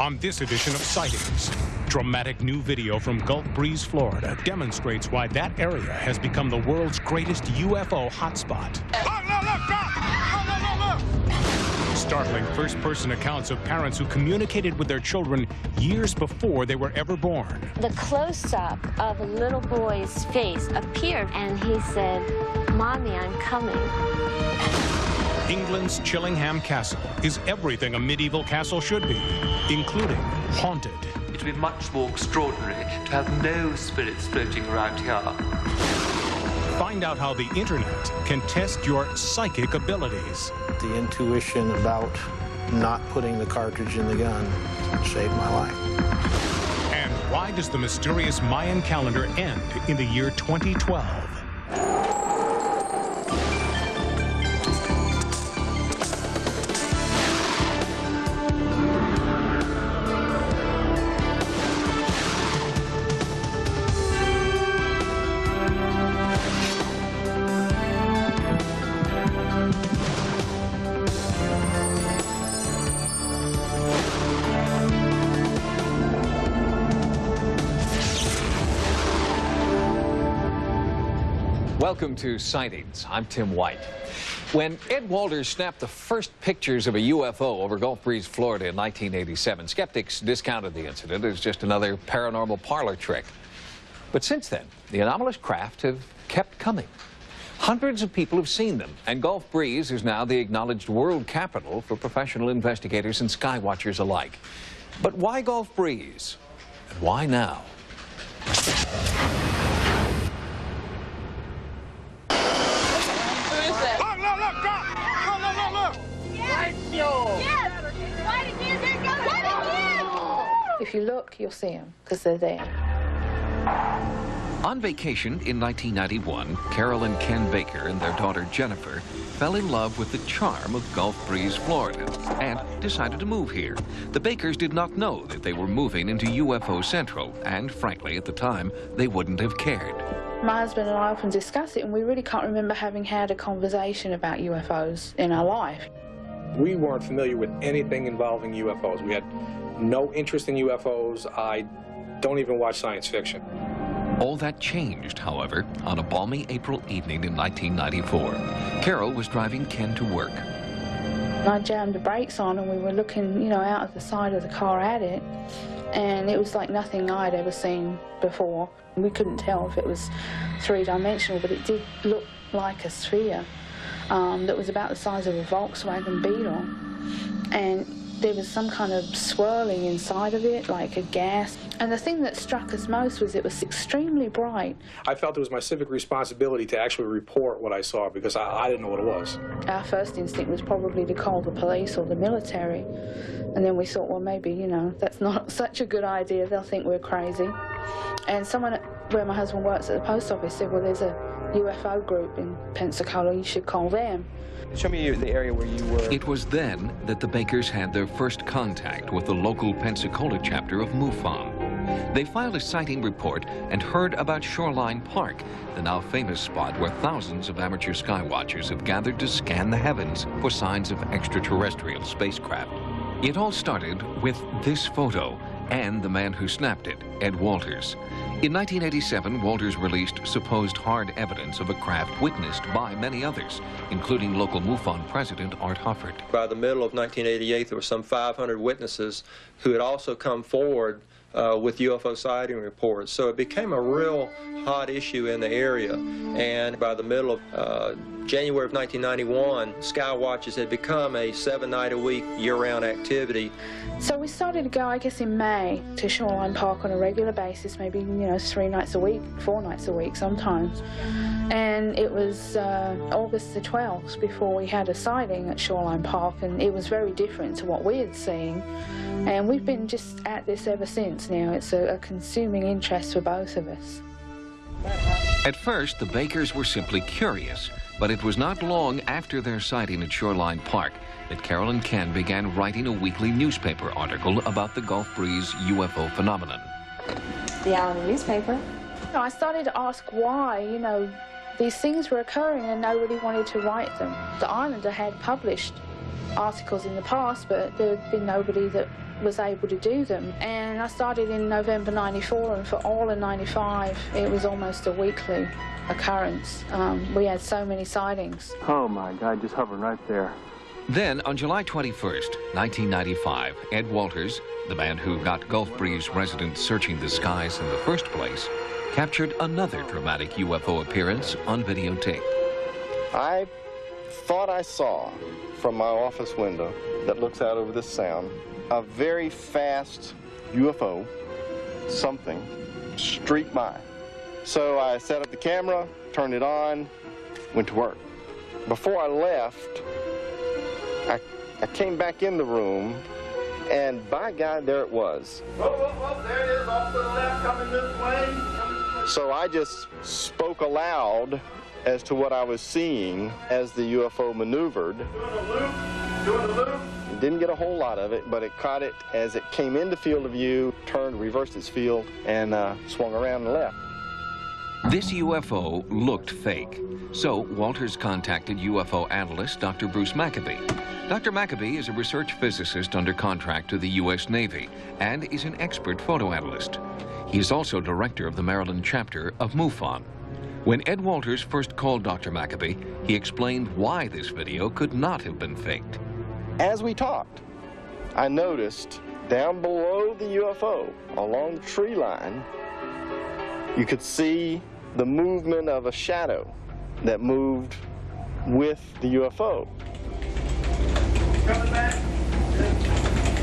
On this edition of Sightings, dramatic new video from Gulf Breeze, Florida demonstrates why that area has become the world's greatest UFO hotspot. Startling first-person accounts of parents who communicated with their children years before they were ever born. The close-up of a little boy's face appeared, and he said, "Mommy, I'm coming." England's Chillingham Castle is everything a medieval castle should be, including haunted. It would be much more extraordinary to have no spirits floating around here. Find out how the internet can test your psychic abilities. The intuition about not putting the cartridge in the gun saved my life. And why does the mysterious Mayan calendar end in the year 2012? Welcome to Sightings. I'm Tim White. When Ed Walters snapped the first pictures of a UFO over Gulf Breeze, Florida in 1987, skeptics discounted the incident as just another paranormal parlor trick. But since then, the anomalous craft have kept coming. Hundreds of people have seen them, and Gulf Breeze is now the acknowledged world capital for professional investigators and skywatchers alike. But why Gulf Breeze? And why now? If you look, you'll see them, because they're there. On vacation in 1991, Carol and Ken Baker and their daughter Jennifer fell in love with the charm of Gulf Breeze, Florida, and decided to move here. The Bakers did not know that they were moving into UFO Central, and frankly, at the time, they wouldn't have cared. My husband and I often discuss it, and we really can't remember having had a conversation about UFOs in our life. We weren't familiar with anything involving UFOs. We had no interest in UFOs. I don't even watch science fiction. All that changed, however, on a balmy April evening in 1994. Carol was driving Ken to work. I jammed the brakes on, and we were looking, out of the side of the car at it, and it was like nothing I'd ever seen before. We couldn't tell if it was three-dimensional, but it did look like a sphere that was about the size of a Volkswagen Beetle. And there was some kind of swirling inside of it, like a gas. And the thing that struck us most was it was extremely bright. I felt it was my civic responsibility to actually report what I saw, because I didn't know what it was. Our first instinct was probably to call the police or the military. And then we thought, well, maybe, that's not such a good idea. They'll think we're crazy. And someone where my husband works at the post office said, well, there's a UFO group in Pensacola, you should call them. Show me the area where you were. It was then that the Bakers had their first contact with the local Pensacola chapter of MUFON. They filed a sighting report and heard about Shoreline Park, the now famous spot where thousands of amateur skywatchers have gathered to scan the heavens for signs of extraterrestrial spacecraft. It all started with this photo and the man who snapped it, Ed Walters. In 1987, Walters released supposed hard evidence of a craft witnessed by many others, including local MUFON president Art Hufford. By the middle of 1988, there were some 500 witnesses who had also come forward with UFO sighting reports. So it became a real hot issue in the area. And by the middle of January of 1991, sky watches had become a 7-night-a-week, year-round activity. So we started to go, I guess, in May to Shoreline Park on a regular basis, maybe, 3 nights a week, 4 nights a week sometimes. And it was August the 12th before we had a sighting at Shoreline Park, and it was very different to what we had seen. And we've been just at this ever since now. It's a consuming interest for both of us. At first, the Bakers were simply curious, but it was not long after their sighting at Shoreline Park that Carol and Ken began writing a weekly newspaper article about the Gulf Breeze UFO phenomenon. The Allen newspaper. I started to ask why, these things were occurring and nobody wanted to write them. The Islander had published articles in the past, but there had been nobody that was able to do them. And I started in November '94, and for all of '95, it was almost a weekly occurrence. We had so many sightings. Oh my God, just hovering right there. Then, on July 21st, 1995, Ed Walters, the man who got Gulf Breeze residents searching the skies in the first place, captured another dramatic UFO appearance on videotape. I thought I saw from my office window that looks out over this sound a very fast UFO, something, streak by. So I set up the camera, turned it on, went to work. Before I left, I came back in the room, and by God, there it was. Whoa, there it is, off to the left, coming this way. So I just spoke aloud as to what I was seeing as the UFO maneuvered. Doing the loop. Didn't get a whole lot of it, but it caught it as it came into field of view, turned, reversed its field, and swung around and left. This UFO looked fake, so Walters contacted UFO analyst Dr. Bruce Maccabee. Dr. Maccabee is a research physicist under contract to the U.S. Navy and is an expert photo analyst. He is also director of the Maryland chapter of MUFON. When Ed Walters first called Dr. Maccabee, he explained why this video could not have been faked. As we talked, I noticed down below the UFO, along the tree line, you could see the movement of a shadow that moved with the UFO. Coming back,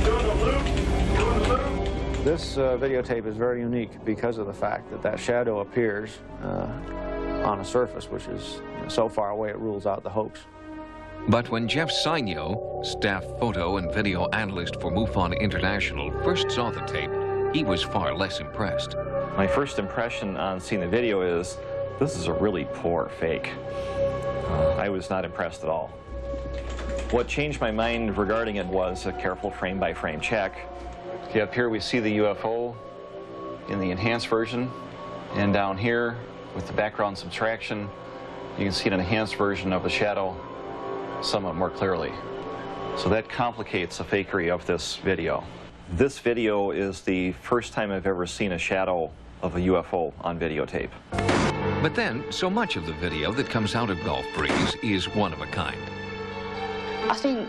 doing the loop. This videotape is very unique because of the fact that that shadow appears on a surface which is so far away it rules out the hoax. But when Jeff Sainio, staff photo and video analyst for MUFON International, first saw the tape, he was far less impressed. My first impression on seeing the video is, this is a really poor fake. I was not impressed at all. What changed my mind regarding it was a careful frame-by-frame check. Okay, up here we see the UFO in the enhanced version, and down here with the background subtraction, you can see an enhanced version of the shadow somewhat more clearly. So that complicates the fakery of this video. This video is the first time I've ever seen a shadow of a UFO on videotape. But then, so much of the video that comes out of Gulf Breeze is one of a kind. I think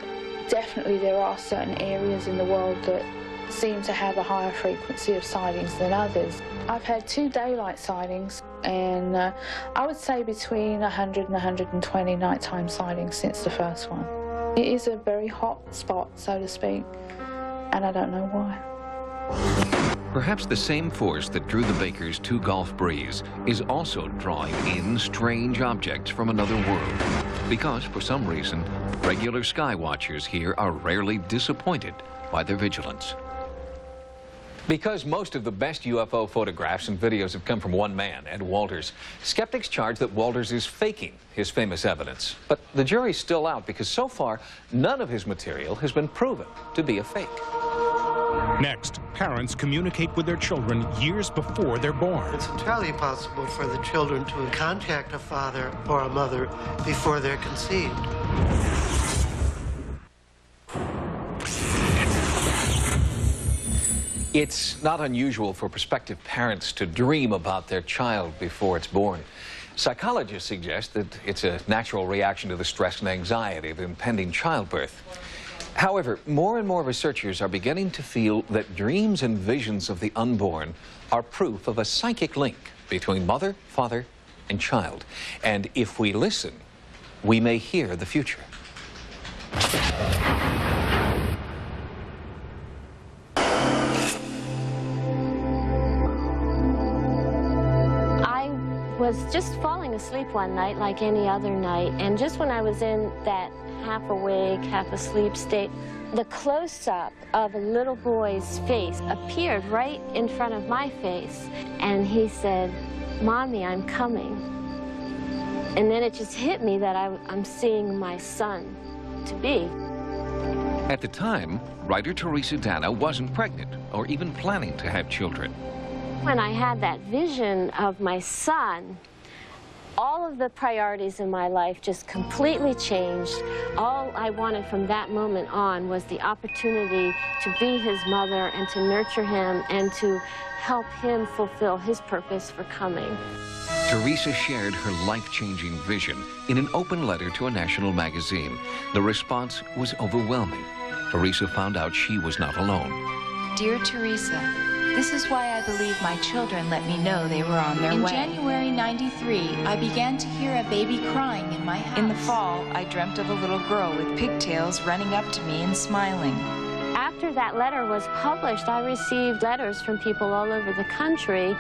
definitely there are certain areas in the world that seem to have a higher frequency of sightings than others. I've had 2 daylight sightings, and I would say between 100 and 120 nighttime sightings since the first one. It is a very hot spot, so to speak, and I don't know why. Perhaps the same force that drew the Bakers to Gulf Breeze is also drawing in strange objects from another world. Because, for some reason, regular sky watchers here are rarely disappointed by their vigilance. Because most of the best UFO photographs and videos have come from one man, Ed Walters, skeptics charge that Walters is faking his famous evidence. But the jury's still out because so far, none of his material has been proven to be a fake. Next, parents communicate with their children years before they're born. It's entirely possible for the children to contact a father or a mother before they're conceived. It's not unusual for prospective parents to dream about their child before it's born. Psychologists suggest that it's a natural reaction to the stress and anxiety of impending childbirth. However, more and more researchers are beginning to feel that dreams and visions of the unborn are proof of a psychic link between mother, father, and child. And if we listen, we may hear the future. I was just falling asleep one night like any other night, and just when I was in that half awake, half asleep state, the close-up of a little boy's face appeared right in front of my face, and he said, "Mommy, I'm coming." And then it just hit me that I'm seeing my son-to-be. At the time, writer Teresa Dana wasn't pregnant or even planning to have children. When I had that vision of my son, All of the priorities in my life just completely changed. All I wanted from that moment on was the opportunity to be his mother and to nurture him and to help him fulfill his purpose for coming. Teresa shared her life-changing vision in an open letter to a national magazine. The response was overwhelming. Teresa found out she was not alone. Dear Teresa, this is why I believe my children let me know they were on their way. In January '93, I began to hear a baby crying in my house. In the fall, I dreamt of a little girl with pigtails running up to me and smiling. After that letter was published, I received letters from people all over the country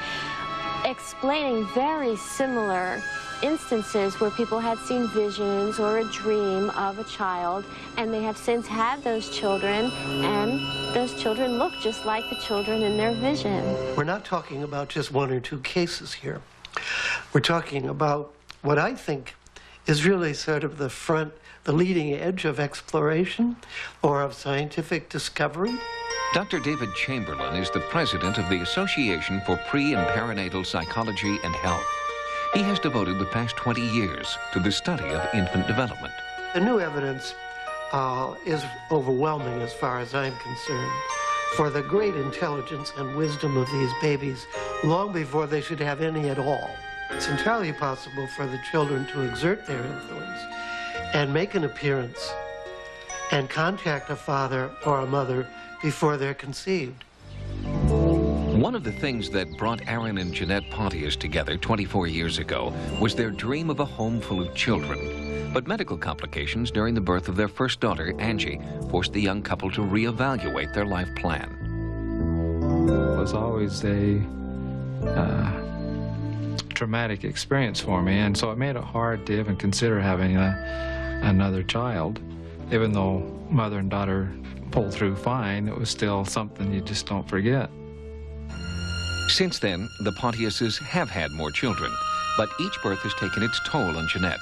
explaining very similar instances where people had seen visions or a dream of a child, and they have since had those children, and those children look just like the children in their vision. We're not talking about just one or two cases here. We're talking about what I think is really sort of the leading edge of exploration or of scientific discovery. Dr. David Chamberlain is the president of the Association for Pre- and Perinatal Psychology and Health. He has devoted the past 20 years to the study of infant development. The new evidence is overwhelming as far as I'm concerned for the great intelligence and wisdom of these babies long before they should have any at all. It's entirely possible for the children to exert their influence and make an appearance and contact a father or a mother before they're conceived. One of the things that brought Aaron and Jeanette Pontius together 24 years ago was their dream of a home full of children. But medical complications during the birth of their first daughter, Angie, forced the young couple to reevaluate their life plan. It was always a traumatic experience for me, and so it made it hard to even consider having another child. Even though mother and daughter pulled through fine, it was still something you just don't forget. Since then, the Pontiuses have had more children, but each birth has taken its toll on Jeanette.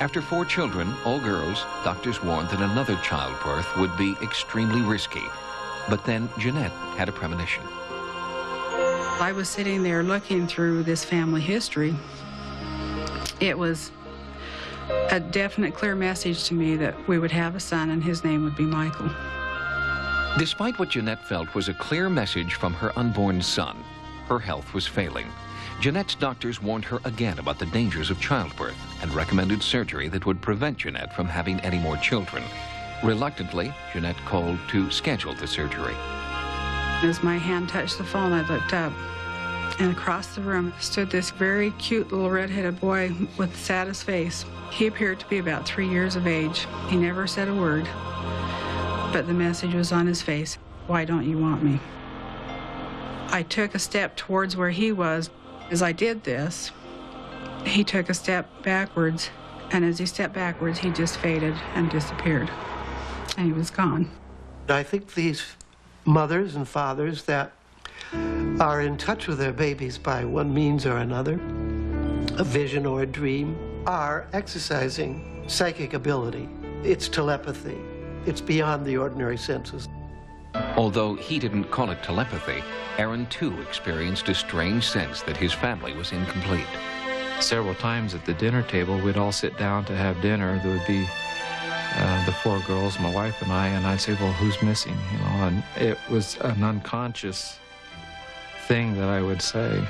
After 4 children, all girls, doctors warned that another childbirth would be extremely risky. But then Jeanette had a premonition. I was sitting there looking through this family history. It was a definite, clear message to me that we would have a son and his name would be Michael. Despite what Jeanette felt was a clear message from her unborn son, her health was failing. Jeanette's doctors warned her again about the dangers of childbirth and recommended surgery that would prevent Jeanette from having any more children. Reluctantly, Jeanette called to schedule the surgery. As my hand touched the phone, I looked up, and across the room stood this very cute little red-headed boy with the saddest face. He appeared to be about 3 years of age. He never said a word, but the message was on his face. Why don't you want me? I took a step towards where he was. As I did this, he took a step backwards, and as he stepped backwards, he just faded and disappeared, and he was gone. I think these mothers and fathers that are in touch with their babies by one means or another, a vision or a dream, are exercising psychic ability. It's telepathy. It's beyond the ordinary senses. Although he didn't call it telepathy, Aaron too experienced a strange sense that his family was incomplete. Several times at the dinner table, we'd all sit down to have dinner. There would be the 4 girls, my wife and I'd say, well, who's missing? You know, and it was an unconscious thing that I would say.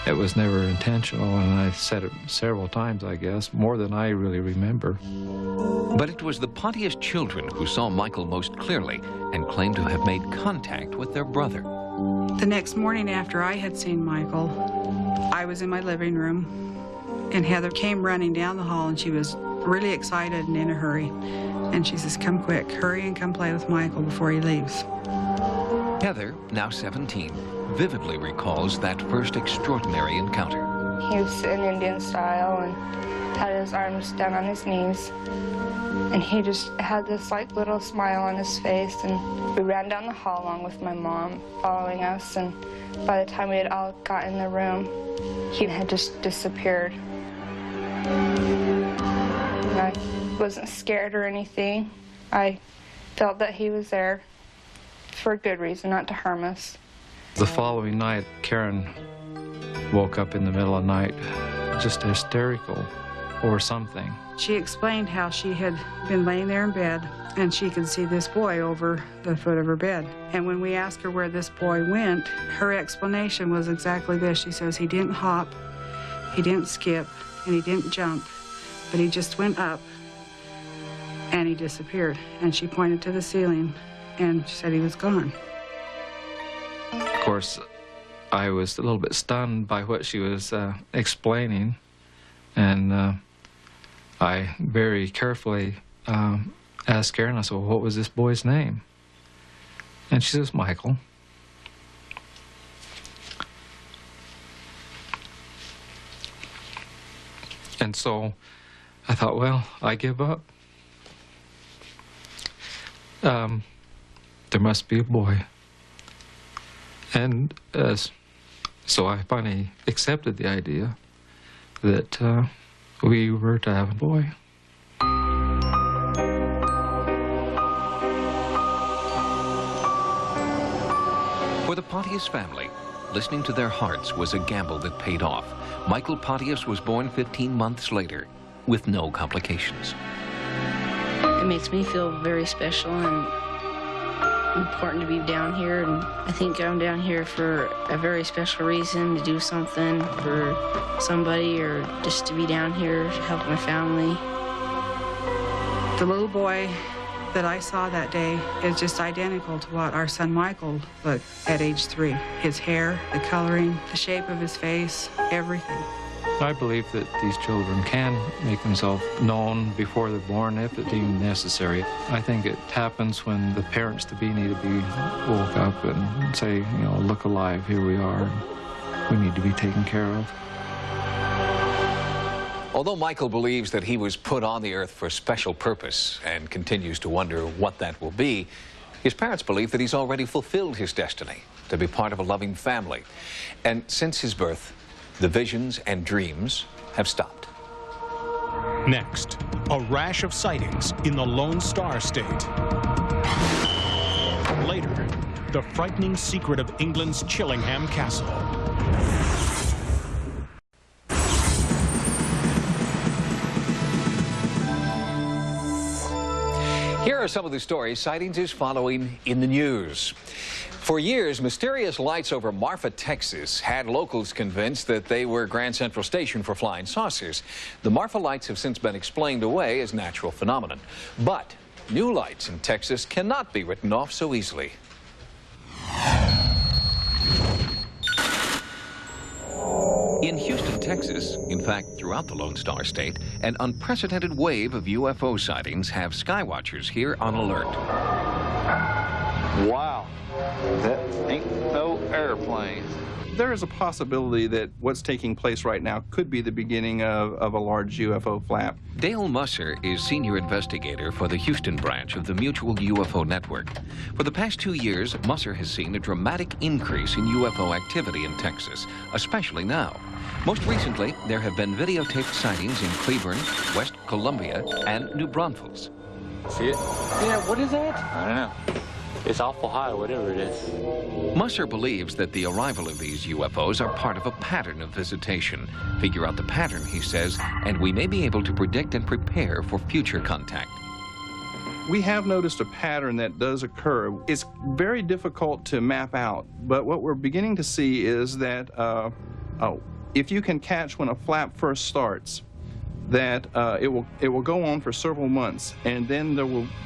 It was never intentional, and I said it several times, I guess, more than I really remember. But it was the Pontius children who saw Michael most clearly and claimed to have made contact with their brother. The next morning after I had seen Michael, I was in my living room, and Heather came running down the hall, and she was really excited and in a hurry. And she says, come quick, hurry and come play with Michael before he leaves. Heather, now 17, vividly recalls that first extraordinary encounter. He was sitting Indian style and had his arms down on his knees. And he just had this like little smile on his face, and we ran down the hall along with my mom following us, and by the time we had all got in the room, he had just disappeared. And I wasn't scared or anything. I felt that he was there for a good reason, not to harm us. The following night, Karen woke up in the middle of the night just hysterical or something. She explained how she had been laying there in bed and she could see this boy over the foot of her bed. And when we asked her where this boy went, her explanation was exactly this. She says he didn't hop, he didn't skip, and he didn't jump, but he just went up and he disappeared. And she pointed to the ceiling and she said he was gone. Of course, I was a little bit stunned by what she was explaining, and I very carefully asked Karen, I said, well, what was this boy's name? And she says, Michael. And so I thought, well, I give up. There must be a boy. And so I finally accepted the idea that we were to have a boy. For the Pontius family, listening to their hearts was a gamble that paid off. Michael Pontius was born 15 months later with no complications. It makes me feel very special and important to be down here, and I think I'm down here for a very special reason, to do something for somebody or just to be down here to help my family. The little boy that I saw that day is just identical to what our son Michael looked at age 3. His hair, the coloring, the shape of his face, everything. I believe that these children can make themselves known before they're born if it's deemed necessary. I think it happens when the parents-to-be need to be woke up and say, you know, look alive, here we are, and we need to be taken care of. Although Michael believes that he was put on the earth for a special purpose and continues to wonder what that will be, his parents believe that he's already fulfilled his destiny, to be part of a loving family. And since his birth, the visions and dreams have stopped. Next, a rash of sightings in the Lone Star State. Later, the frightening secret of England's Chillingham Castle. Here are some of the stories Sightings is following in the news. For years, mysterious lights over Marfa, Texas had locals convinced that they were Grand Central Station for flying saucers. The Marfa lights have since been explained away as natural phenomenon. But new lights in Texas cannot be written off so easily. In Houston, Texas, in fact, throughout the Lone Star State, an unprecedented wave of UFO sightings have skywatchers here on alert. Wow, that ain't no airplane. There is a possibility that what's taking place right now could be the beginning of a large UFO flap. Dale Musser is senior investigator for the Houston branch of the Mutual UFO Network. For the past 2 years, Musser has seen a dramatic increase in UFO activity in Texas, especially now. Most recently, there have been videotaped sightings in Cleburne, West Columbia, and New Braunfels. See it? Yeah, what is that? I don't know. It's awful high, whatever it is. Musser believes that the arrival of these UFOs are part of a pattern of visitation. Figure out the pattern, he says, and we may be able to predict and prepare for future contact. We have noticed a pattern that does occur. It's very difficult to map out, but what we're beginning to see is that if you can catch when a flap first starts, that it will go on for several months, and then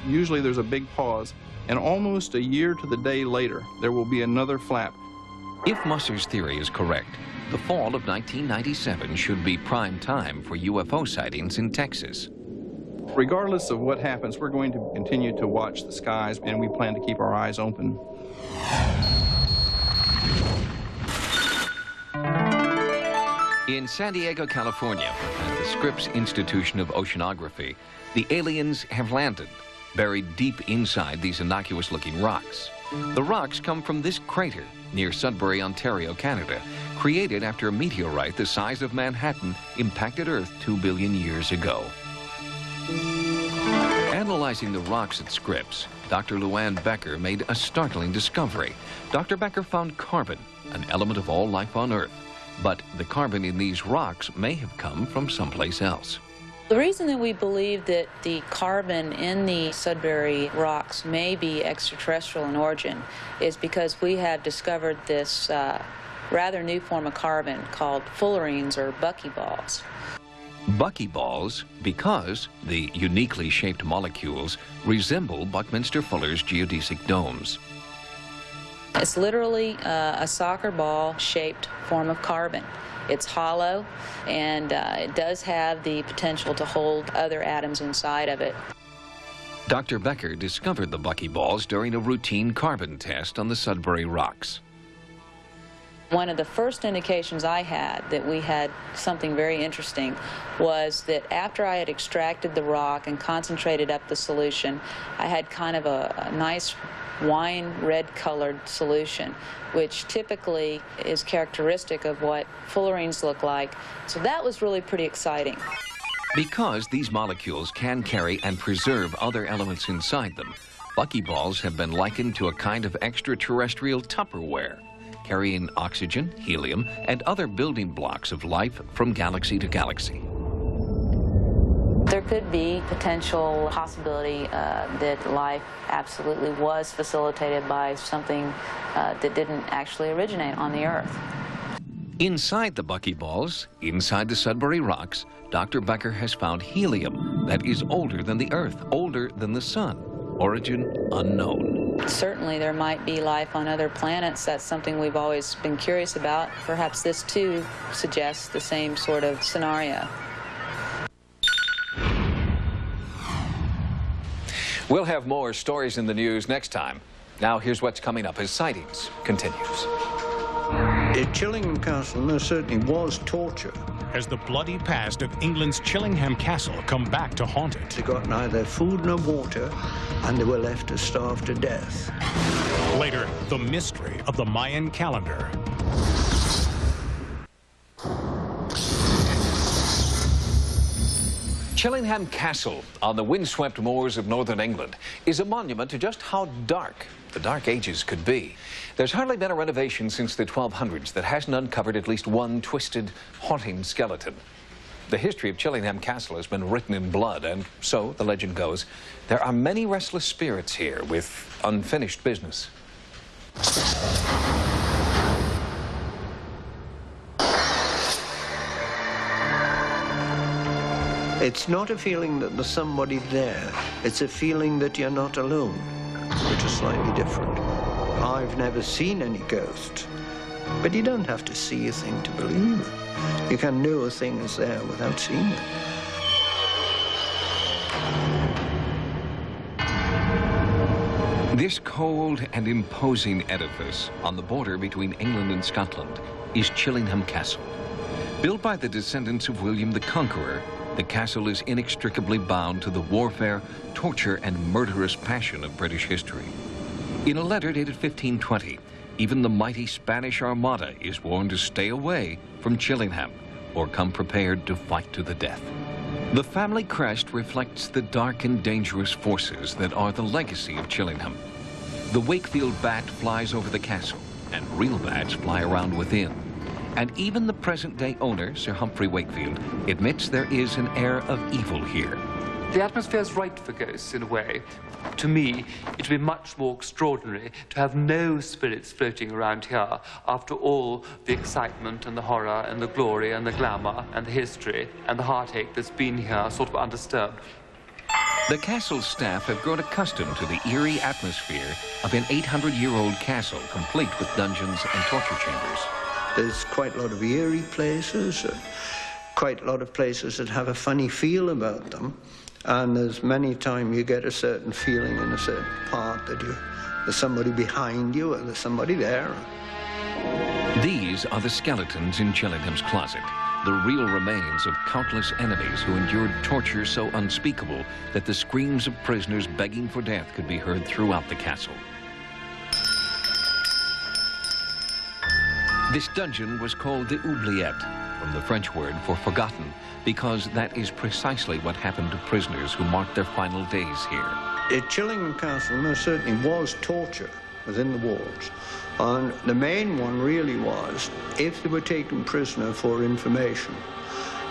usually there's a big pause, and almost a year to the day later, there will be another flap. If Musser's theory is correct, the fall of 1997 should be prime time for UFO sightings in Texas. Regardless of what happens, we're going to continue to watch the skies, and we plan to keep our eyes open. In San Diego, California, at the Scripps Institution of Oceanography, the aliens have landed, buried deep inside these innocuous-looking rocks. The rocks come from this crater near Sudbury, Ontario, Canada, created after a meteorite the size of Manhattan impacted Earth 2 billion years ago. Analyzing the rocks at Scripps, Dr. Luann Becker made a startling discovery. Dr. Becker found carbon, an element of all life on Earth. But the carbon in these rocks may have come from someplace else. The reason that we believe that the carbon in the Sudbury rocks may be extraterrestrial in origin is because we have discovered this rather new form of carbon called fullerenes or buckyballs. Buckyballs because the uniquely shaped molecules resemble Buckminster Fuller's geodesic domes. It's literally a soccer ball shaped form of carbon. It's hollow, and it does have the potential to hold other atoms inside of it. Dr. Becker discovered the buckyballs during a routine carbon test on the Sudbury rocks. One of the first indications I had that we had something very interesting was that after I had extracted the rock and concentrated up the solution, I had kind of a nice wine red colored solution, which typically is characteristic of what fullerenes look like. So that was really pretty exciting. Because these molecules can carry and preserve other elements inside them, buckyballs have been likened to a kind of extraterrestrial Tupperware, carrying oxygen, helium, and other building blocks of life from galaxy to galaxy. There could be potential possibility that life absolutely was facilitated by something that didn't actually originate on the Earth. Inside the buckyballs, inside the Sudbury rocks, Dr. Becker has found helium that is older than the Earth, older than the Sun. Origin unknown. Certainly there might be life on other planets. That's something we've always been curious about. Perhaps this too suggests the same sort of scenario. We'll have more stories in the news next time. Now here's what's coming up as Sightings continues. At Chillingham Castle, most certainly was torture. As the bloody past of England's Chillingham Castle come back to haunt it. They got neither food nor water, and they were left to starve to death. Later, the mystery of the Mayan calendar. Chillingham Castle on the windswept moors of northern England is a monument to just how dark the Dark Ages could be. There's hardly been a renovation since the 1200s that hasn't uncovered at least one twisted, haunting skeleton. The history of Chillingham Castle has been written in blood, and so, the legend goes, there are many restless spirits here with unfinished business. It's not a feeling that there's somebody there. It's a feeling that you're not alone, which is slightly different. I've never seen any ghosts, but you don't have to see a thing to believe it. You can know a thing is there without seeing it. This cold and imposing edifice on the border between England and Scotland is Chillingham Castle. Built by the descendants of William the Conqueror, the castle is inextricably bound to the warfare, torture, and murderous passion of British history. In a letter dated 1520, even the mighty Spanish Armada is warned to stay away from Chillingham or come prepared to fight to the death. The family crest reflects the dark and dangerous forces that are the legacy of Chillingham. The Wakefield bat flies over the castle, and real bats fly around within. And even the present-day owner, Sir Humphrey Wakefield, admits there is an air of evil here. The atmosphere is right for ghosts, in a way. To me, it would be much more extraordinary to have no spirits floating around here after all the excitement and the horror and the glory and the glamour and the history and the heartache that's been here sort of undisturbed. The castle's staff have grown accustomed to the eerie atmosphere of an 800-year-old castle, complete with dungeons and torture chambers. There's quite a lot of eerie places, quite a lot of places that have a funny feel about them. And there's many times you get a certain feeling in a certain part that there's somebody behind you or there's somebody there. These are the skeletons in Chillingham's closet, the real remains of countless enemies who endured torture so unspeakable that the screams of prisoners begging for death could be heard throughout the castle. This dungeon was called the oubliette, from the French word for forgotten, because that is precisely what happened to prisoners who marked their final days here. At Chillingham Castle, most certainly was torture. within the walls. And the main one really was if they were taken prisoner for information,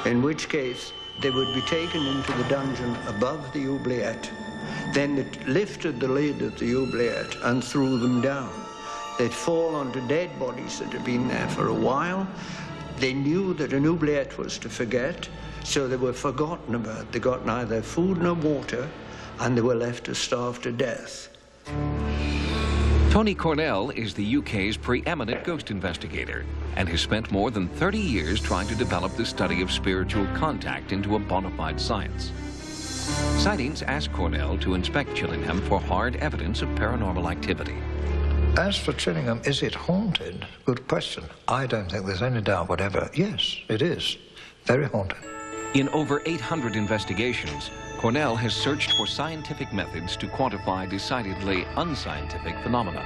in which case they would be taken into the dungeon above the oubliette. Then they lifted the lid of the oubliette and threw them down. They'd fall onto dead bodies that had been there for a while. They knew that an oubliette was to forget, so they were forgotten about. They got neither food nor water, and they were left to starve to death. Tony Cornell is the UK's preeminent ghost investigator and has spent more than 30 years trying to develop the study of spiritual contact into a bona fide science. Sightings asked Cornell to inspect Chillingham for hard evidence of paranormal activity. As for Chillingham, is it haunted? Good question. I don't think there's any doubt whatever. Yes, it is. Very haunted. In over 800 investigations, Cornell has searched for scientific methods to quantify decidedly unscientific phenomena.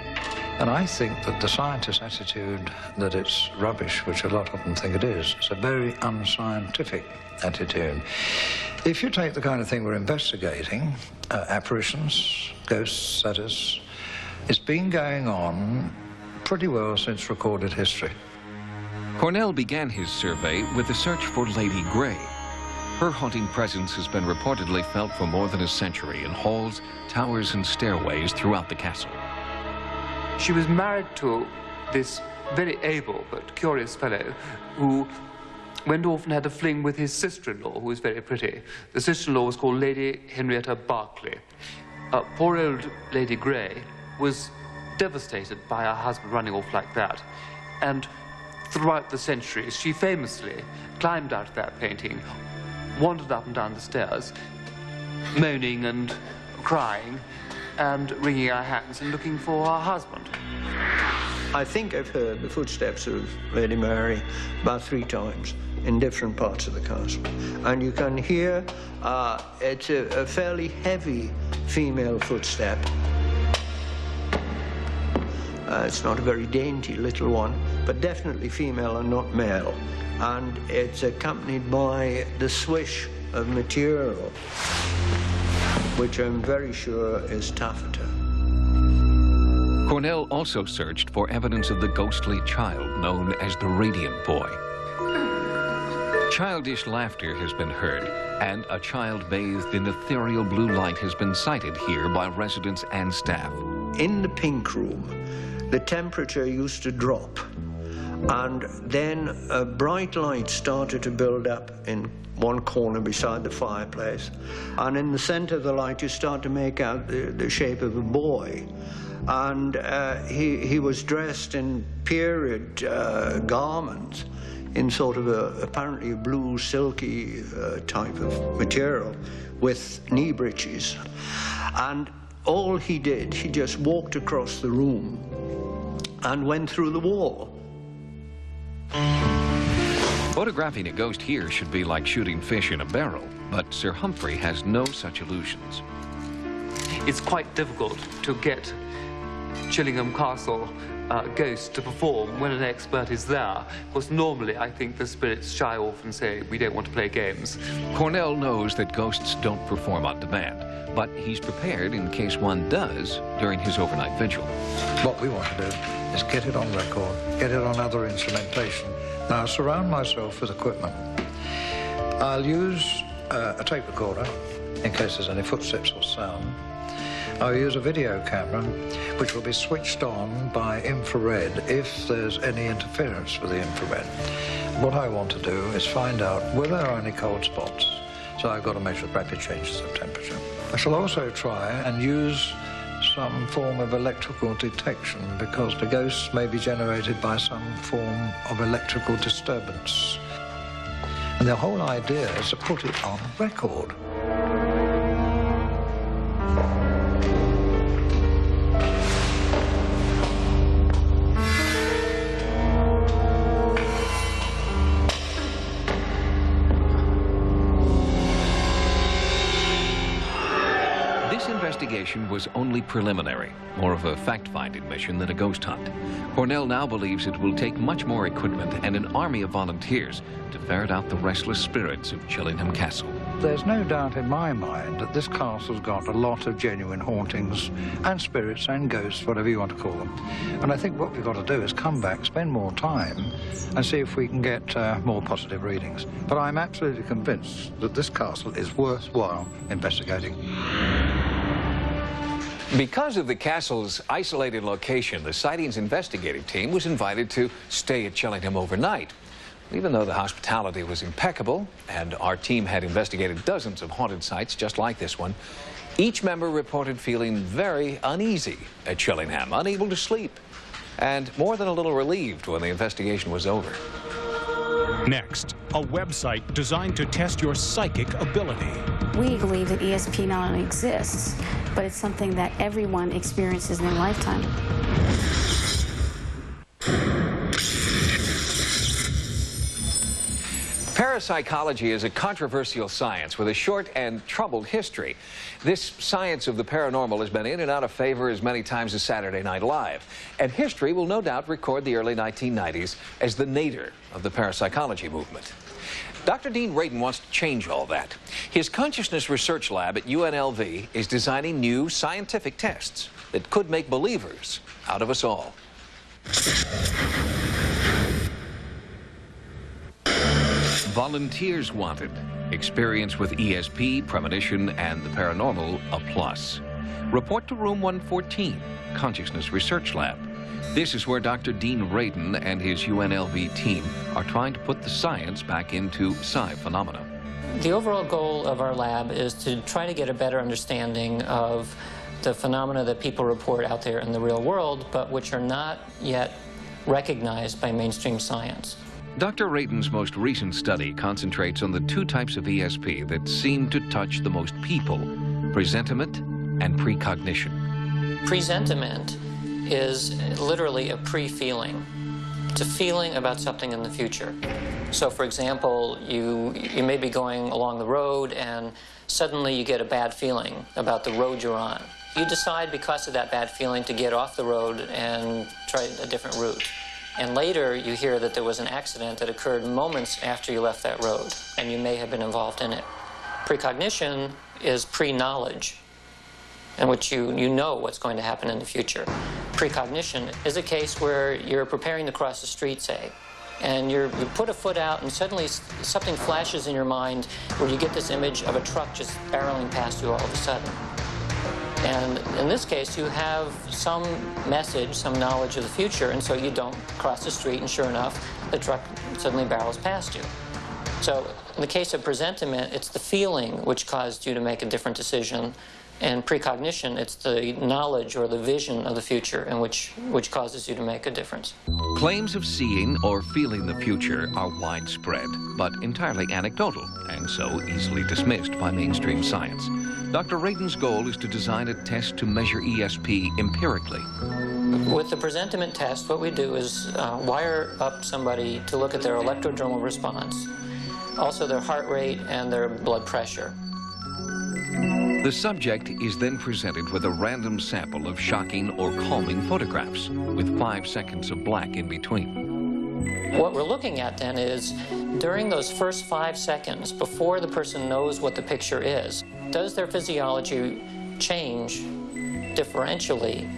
And I think that the scientist's attitude that it's rubbish, which a lot of them think it is a very unscientific attitude. If you take the kind of thing we're investigating, apparitions, ghosts, that is, it's been going on pretty well since recorded history. Cornell began his survey with a search for Lady Grey. Her haunting presence has been reportedly felt for more than a century in halls, towers, and stairways throughout the castle. She was married to this very able but curious fellow who went off and had a fling with his sister-in-law, who was very pretty. The sister-in-law was called Lady Henrietta Berkeley. Poor old Lady Grey was devastated by her husband running off like that. And throughout the centuries, she famously climbed out of that painting, wandered up and down the stairs, moaning and crying and wringing her hands and looking for her husband. I think I've heard the footsteps of Lady Mary about 3 times in different parts of the castle. And you can hear it's a fairly heavy female footstep. It's not a very dainty little one, but definitely female and not male. And it's accompanied by the swish of material, which I'm very sure is taffeta. Cornell also searched for evidence of the ghostly child known as the Radiant Boy. Childish laughter has been heard, and a child bathed in ethereal blue light has been sighted here by residents and staff. In the pink room, the temperature used to drop, and then a bright light started to build up in one corner beside the fireplace. And in the center of the light, you start to make out the shape of a boy. And he was dressed in period garments, in sort of apparently a blue, silky type of material with knee breeches. And all he did, he just walked across the room and went through the wall. Photographing a ghost here should be like shooting fish in a barrel, but Sir Humphrey has no such illusions. It's quite difficult to get Chillingham Castle ghosts to perform when an expert is there. Of course, normally I think the spirits shy off and say, we don't want to play games. Cornell knows that ghosts don't perform on demand, but he's prepared in case one does during his overnight vigil. What we want to do is get it on record, get it on other instrumentation. Now, I'll surround myself with equipment. I'll use a tape recorder in case there's any footsteps or sound. I'll use a video camera, which will be switched on by infrared if there's any interference with the infrared. What I want to do is find out whether there are any cold spots. So I've got to measure rapid changes of temperature. I shall also try and use some form of electrical detection, because the ghosts may be generated by some form of electrical disturbance. And the whole idea is to put it on record. Investigation was only preliminary, more of a fact-finding mission than a ghost hunt. Cornell now believes it will take much more equipment and an army of volunteers to ferret out the restless spirits of Chillingham Castle. There's no doubt in my mind that this castle's got a lot of genuine hauntings and spirits and ghosts, whatever you want to call them. And I think what we've got to do is come back, spend more time, and see if we can get more positive readings. But I'm absolutely convinced that this castle is worthwhile investigating. Because of the castle's isolated location, the Sightings investigative team was invited to stay at Chillingham overnight. Even though the hospitality was impeccable and our team had investigated dozens of haunted sites just like this one, each member reported feeling very uneasy at Chillingham, unable to sleep, and more than a little relieved when the investigation was over. Next, a website designed to test your psychic ability. We believe that ESP not only exists, but it's something that everyone experiences in their lifetime. Parapsychology is a controversial science with a short and troubled history. This science of the paranormal has been in and out of favor as many times as Saturday Night Live. And history will no doubt record the early 1990s as the nadir of the parapsychology movement. Dr. Dean Radin wants to change all that. His consciousness research lab at UNLV is designing new scientific tests that could make believers out of us all. Volunteers wanted. Experience with ESP, premonition, and the paranormal, a plus. Report to room 114, Consciousness Research Lab. This is where Dr. Dean Radin and his UNLV team are trying to put the science back into psi phenomena. The overall goal of our lab is to try to get a better understanding of the phenomena that people report out there in the real world, but which are not yet recognized by mainstream science. Dr. Radin's most recent study concentrates on the two types of ESP that seem to touch the most people, presentiment and precognition. Presentiment is literally a pre-feeling. It's a feeling about something in the future. So, for example, you may be going along the road and suddenly you get a bad feeling about the road you're on. You decide because of that bad feeling to get off the road and try a different route. And later you hear that there was an accident that occurred moments after you left that road, and you may have been involved in it. Precognition is pre-knowledge, in which you know what's going to happen in the future. Precognition is a case where you're preparing to cross the street, say, and you put a foot out and suddenly something flashes in your mind where you get this image of a truck just barreling past you all of a sudden. And in this case, you have some message, some knowledge of the future, and so you don't cross the street, and sure enough, the truck suddenly barrels past you. So in the case of presentiment, it's the feeling which caused you to make a different decision. And precognition, it's the knowledge or the vision of the future in which causes you to make a difference. Claims of seeing or feeling the future are widespread, but entirely anecdotal, and so easily dismissed by mainstream science. Dr. Radin's goal is to design a test to measure ESP empirically. With the presentiment test, what we do is wire up somebody to look at their electrodermal response, also their heart rate and their blood pressure. The subject is then presented with a random sample of shocking or calming photographs, with 5 seconds of black in between. What we're looking at then is, during those first 5 seconds, before the person knows what the picture is, does their physiology change differentially,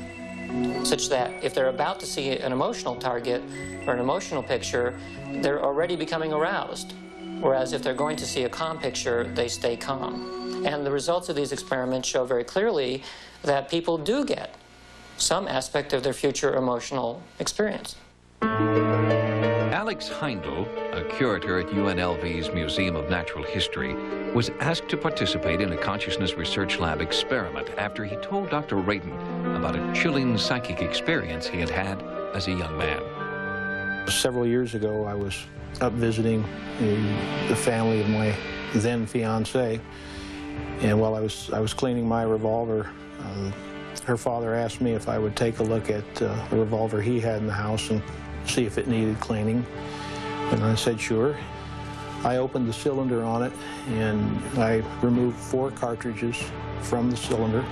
such that if they're about to see an emotional target or an emotional picture, they're already becoming aroused, whereas if they're going to see a calm picture, they stay calm. And the results of these experiments show very clearly that people do get some aspect of their future emotional experience. Alex Heindel, a curator at UNLV's Museum of Natural History, was asked to participate in a consciousness research lab experiment after he told Dr. Radin about a chilling psychic experience he had had as a young man. Several years ago, I was up visiting the family of my then fiancée. And while I was cleaning my revolver, her father asked me if I would take a look at the revolver he had in the house and see if it needed cleaning. And I said, sure. I opened the cylinder on it, and I removed 4 cartridges from the cylinder,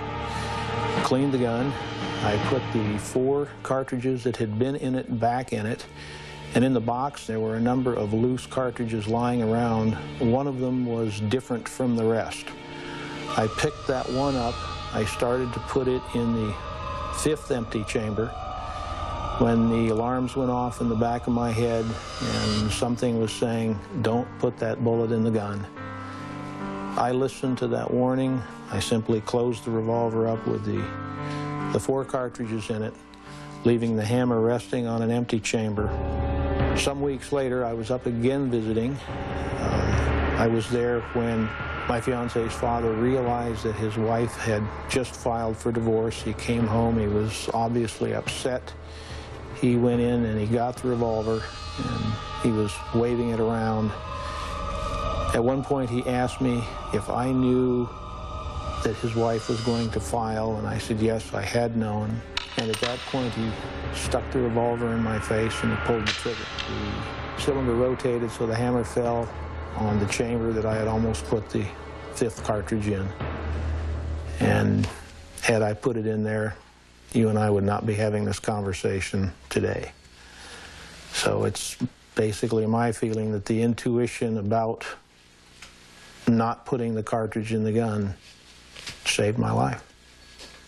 cleaned the gun. I put the 4 cartridges that had been in it back in it, And in the box, there were a number of loose cartridges lying around. One of them was different from the rest. I picked that one up. I started to put it in the 5th empty chamber when the alarms went off in the back of my head and something was saying, don't put that bullet in the gun. I listened to that warning. I simply closed the revolver up with the 4 cartridges in it, leaving the hammer resting on an empty chamber. Some weeks later, I was up again visiting. I was there when my fiance's father realized that his wife had just filed for divorce. He came home. He was obviously upset. He went in and he got the revolver and he was waving it around. At one point, he asked me if I knew that his wife was going to file, and I said yes, I had known. And at that point, he stuck the revolver in my face and he pulled the trigger. The cylinder rotated so the hammer fell on the chamber that I had almost put the 5th cartridge in. And had I put it in there, you and I would not be having this conversation today. So it's basically my feeling that the intuition about not putting the cartridge in the gun saved my life.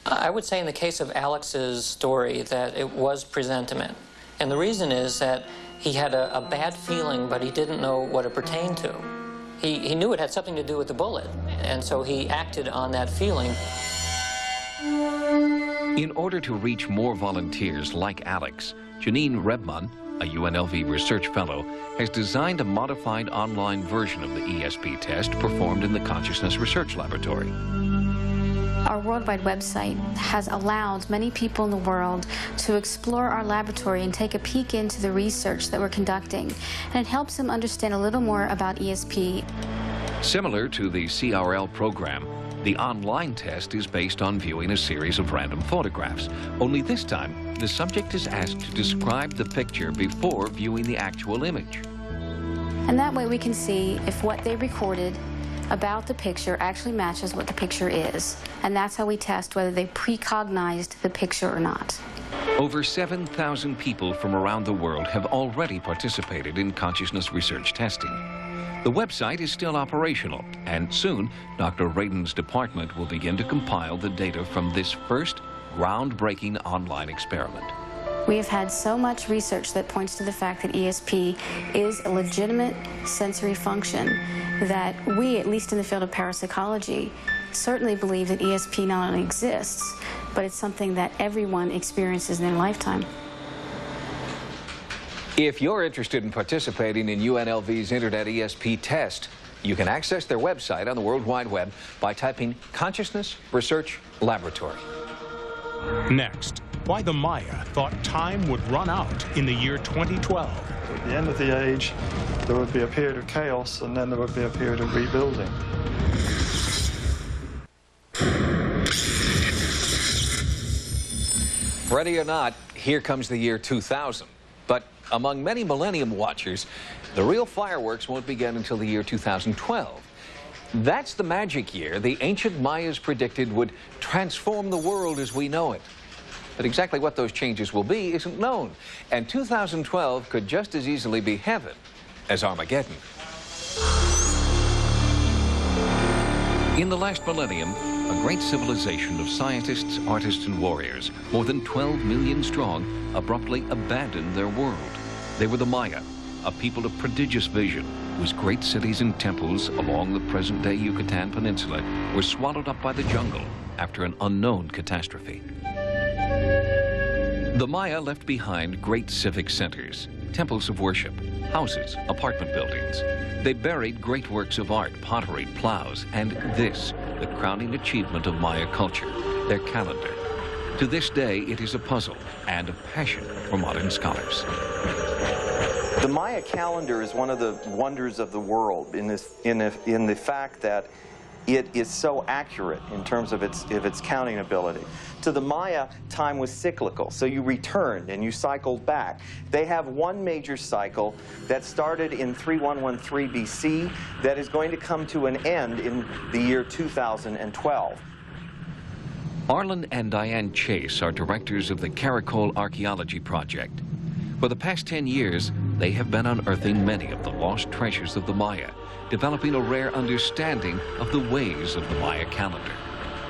I would say in the case of Alex's story that it was presentiment. And the reason is that he had a bad feeling, but he didn't know what it pertained to. He knew it had something to do with the bullet, and so he acted on that feeling. In order to reach more volunteers like Alex, Janine Rebman, a UNLV research fellow, has designed a modified online version of the ESP test performed in the Consciousness Research Laboratory. Our worldwide website has allowed many people in the world to explore our laboratory and take a peek into the research that we're conducting, and it helps them understand a little more about ESP. Similar to the CRL program, the online test is based on viewing a series of random photographs. Only this time, the subject is asked to describe the picture before viewing the actual image. And that way we can see if what they recorded about the picture actually matches what the picture is. And that's how we test whether they precognized the picture or not. Over 7,000 people from around the world have already participated in consciousness research testing. The website is still operational, and soon Dr. Radin's department will begin to compile the data from this first groundbreaking online experiment. We have had so much research that points to the fact that ESP is a legitimate sensory function that we, at least in the field of parapsychology, certainly believe that ESP not only exists, but it's something that everyone experiences in their lifetime. If you're interested in participating in UNLV's Internet ESP test, you can access their website on the World Wide Web by typing Consciousness Research Laboratory. Next, why the Maya thought time would run out in the year 2012. At the end of the age, there would be a period of chaos, and then there would be a period of rebuilding. Ready or not, here comes the year 2000. But among many Millennium Watchers, the real fireworks won't begin until the year 2012. That's the magic year the ancient Mayas predicted would transform the world as we know it. But exactly what those changes will be isn't known. And 2012 could just as easily be heaven as Armageddon. In the last millennium, a great civilization of scientists, artists, and warriors, more than 12 million strong, abruptly abandoned their world. They were the Maya, a people of prodigious vision, whose great cities and temples along the present-day Yucatan Peninsula were swallowed up by the jungle after an unknown catastrophe. The Maya left behind great civic centers, temples of worship, houses, apartment buildings. They buried great works of art, pottery, plows, and this, the crowning achievement of Maya culture, their calendar. To this day, it is a puzzle and a passion for modern scholars. The Maya calendar is one of the wonders of the world in the fact that it is so accurate in terms of its counting ability. To the Maya, time was cyclical, so you returned and you cycled back. They have one major cycle that started in 3113 BC that is going to come to an end in the year 2012. Arlen and Diane Chase are directors of the Caracol Archaeology Project. For the past 10 years, they have been unearthing many of the lost treasures of the Maya, developing a rare understanding of the ways of the Maya calendar.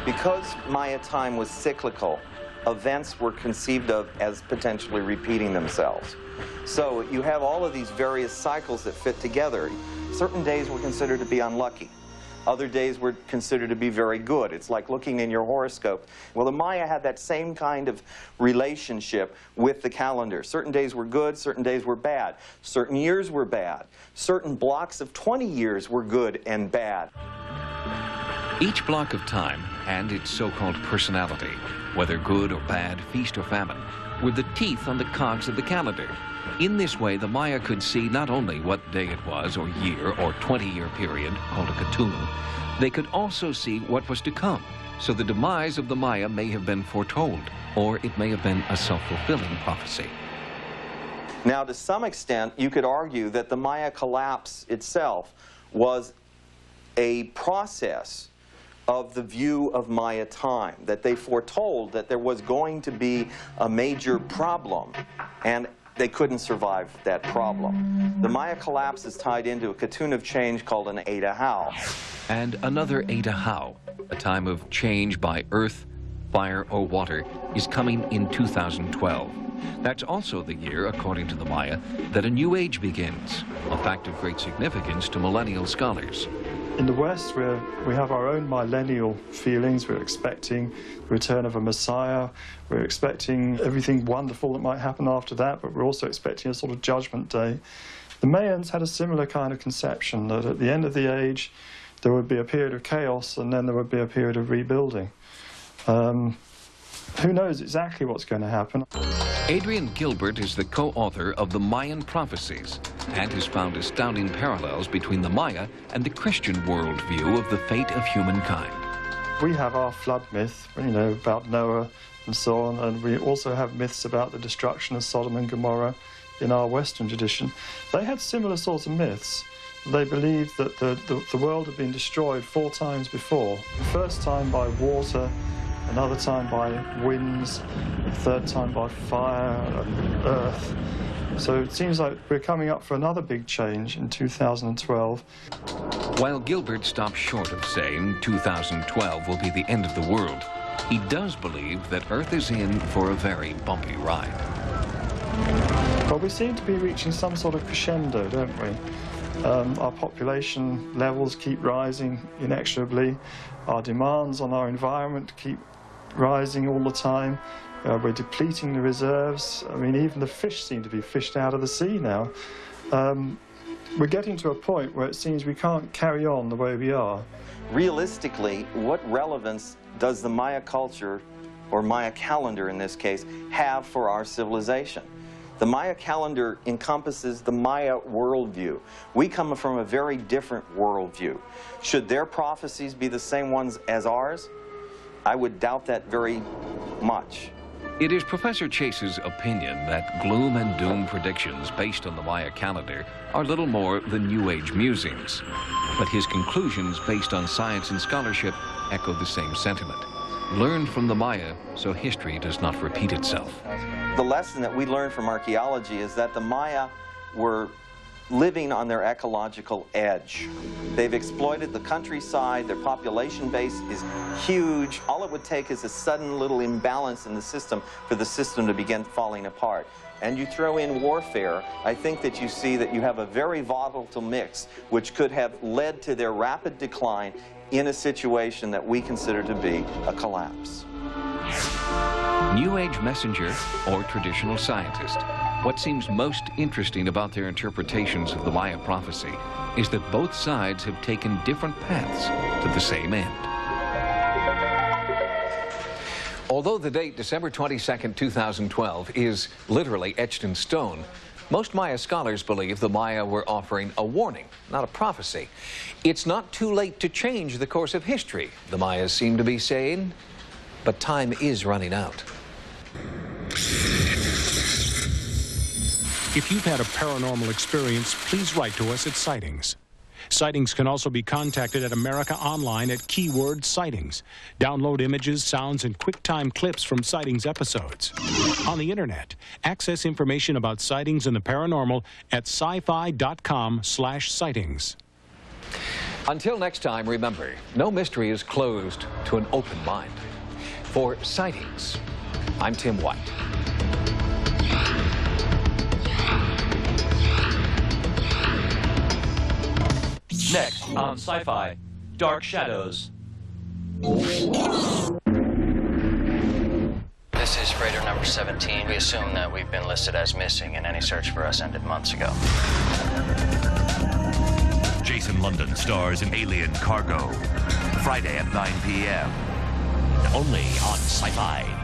Because Maya time was cyclical, events were conceived of as potentially repeating themselves. So you have all of these various cycles that fit together. Certain days were considered to be unlucky. Other days were considered to be very good. It's like looking in your horoscope. Well, the Maya had that same kind of relationship with the calendar. Certain days were good, certain days were bad. Certain years were bad. Certain blocks of 20 years were good and bad. Each block of time and its so-called personality, whether good or bad, feast or famine, were the teeth on the cogs of the calendar. In this way, the Maya could see not only what day it was, or year, or 20-year period, called a katunu, they could also see what was to come. So the demise of the Maya may have been foretold, or it may have been a self-fulfilling prophecy. Now, to some extent, you could argue that the Maya collapse itself was a process of the view of Maya time, that they foretold that there was going to be a major problem, and they couldn't survive that problem. The Maya collapse is tied into a cocoon of change called an Eta Hau. And another Eta Hau, a time of change by earth, fire, or water, is coming in 2012. That's also the year, according to the Maya, that a new age begins, a fact of great significance to millennial scholars. In the West, we have our own millennial feelings. We're expecting the return of a Messiah. We're expecting everything wonderful that might happen after that, but we're also expecting a sort of judgment day. The Mayans had a similar kind of conception, that at the end of the age, there would be a period of chaos, and then there would be a period of rebuilding. Who knows exactly what's going to happen? Adrian Gilbert is the co-author of The Mayan Prophecies and has found astounding parallels between the Maya and the Christian worldview of the fate of humankind. We have our flood myth, you know, about Noah and so on, and we also have myths about the destruction of Sodom and Gomorrah in our Western tradition. They had similar sorts of myths. They believed that the world had been destroyed 4 times before. The first time by water, another time by winds, the third time by fire and earth. So it seems like we're coming up for another big change in 2012. While Gilbert stops short of saying 2012 will be the end of the world, he does believe that Earth is in for a very bumpy ride. Well, we seem to be reaching some sort of crescendo, don't we? Our population levels keep rising inexorably. Our demands on our environment keep rising all the time. We're depleting the reserves. I mean, even the fish seem to be fished out of the sea now. We're getting to a point where it seems we can't carry on the way we are. Realistically, what relevance does the Maya culture, or Maya calendar in this case, have for our civilization? The Maya calendar encompasses the Maya worldview. We come from a very different worldview. Should their prophecies be the same ones as ours? I would doubt that very much. It is Professor Chase's opinion that gloom and doom predictions based on the Maya calendar are little more than New Age musings. But his conclusions based on science and scholarship echo the same sentiment. Learn from the Maya so history does not repeat itself. The lesson that we learn from archaeology is that the Maya were living on their ecological edge. They've exploited the countryside, their population base is huge. All it would take is a sudden little imbalance in the system for the system to begin falling apart. And you throw in warfare, I think that you see that you have a very volatile mix which could have led to their rapid decline in a situation that we consider to be a collapse. New Age messenger or traditional scientist, what seems most interesting about their interpretations of the Maya prophecy is that both sides have taken different paths to the same end. Although the date December 22nd, 2012 is literally etched in stone, most Maya scholars believe the Maya were offering a warning, not a prophecy. It's not too late to change the course of history, the Mayas seem to be saying, but time is running out. If you've had a paranormal experience, please write to us at Sightings. Sightings can also be contacted at America Online at keyword sightings. Download images, sounds, and QuickTime clips from Sightings episodes. On the internet, access information about sightings and the paranormal at sci-fi.com/sightings. Until next time, remember, no mystery is closed to an open mind. For Sightings, I'm Tim White. Next on Sci-Fi, Dark Shadows. This is freighter number 17. We assume that we've been listed as missing, and any search for us ended months ago. Jason London stars in Alien Cargo. Friday at 9 p.m. Only on Sci-Fi.